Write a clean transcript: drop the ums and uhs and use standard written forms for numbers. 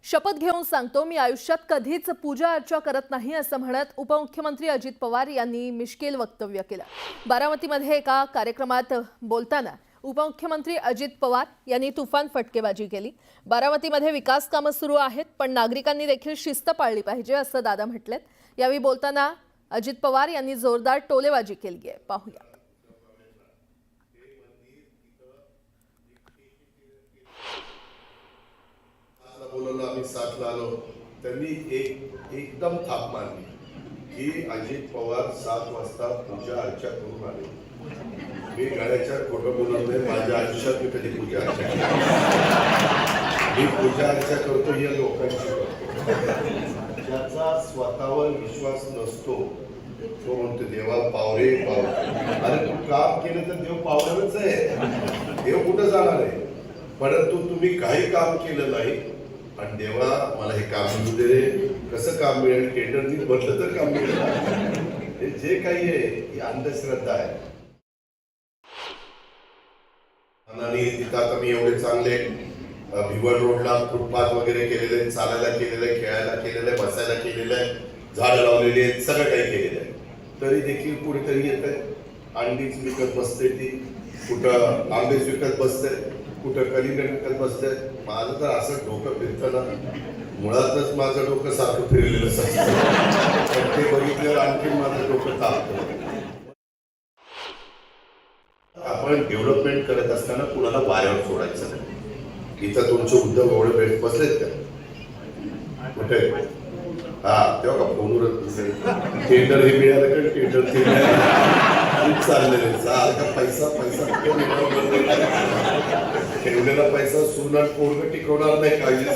शपथ घेऊन सांगतो, मी आयुष्यात कधीच पूजा अर्चा करत नाही असं म्हणत उपमुख्यमंत्री अजित पवार यांनी मिश्किल वक्तव्य केलं। बारामतीमध्ये एका कार्यक्रमात बोलताना उपमुख्यमंत्री अजित पवार यांनी तुफान फटकेबाजी केली। बारामतीमध्ये विकास कामं सुरू आहेत, पण नागरिकांनी देखील शिस्त पाळली पाहिजे असं दादा म्हटलेत। यावेळी बोलताना अजित पवार यांनी जोरदार टोलेबाजी केली आहे, पाहूया। बोलवलं, आम्ही साथला आलो, त्यांनी एकदम थाप मारली की अजित पवार 7 वाजता पूजा अर्चा करून आले। मी गळ्याच्या खोटं बोलत नाही, माझ्या आयुष्यात मी कधी पूजा अर्चा केली। मी पूजा अर्चा करतो या लोकांची करतो, ज्याचा स्वतःवर विश्वास नसतो तो म्हणतो देवा पावरे पावरे। अरे तू काम केलं तर देव पावणारच आहे, देव कुठं जाणार आहे? परंतु तुम्ही काही काम केलं नाही आणि देवा मला हे काम मिळू दे रे, कसं काम मिळेल? टेंडरनी भरलं तर काम मिळेल। हे जे काही आहे ही अंधश्रद्धा आहे। आणि तिथं आता मी एवढे चांगले भिवंडी रोडला फुटपाथ वगैरे केलेले आहेत, चालायला केलेलं आहे, खेळायला केलेलं आहे, बसायला केलेलं आहे, झाडं लावलेली आहेत, सगळं काही केलेलं आहे। तरी देखील कुठेतरी येत आहे, अंडीच विकत बसते, ती कुठं आंबेच विकत बसते, कुठं कलिंगड विकत बसते। माझं तर असं डोकं फिरतं ना, मुळातच माझं डोकं सारखं फिरलेलं असतं, ते बघितल्यावर आणखी माझं डोकं तापतं। आपण डेव्हलपमेंट करत असताना कुणाला वाऱ्यावर सोडायचं नाही। इथं तुमचे उद्धव एवढे भेट बसलेत का? कुठे? हा, तेव्हा का फोनवर टेंडर हे मिळालं का? टेंडर ते चाललेले सारखा पैसा पैसा ठेवलेला पैसा सुन आणि पोरग टिकवणार नाही, काळजीच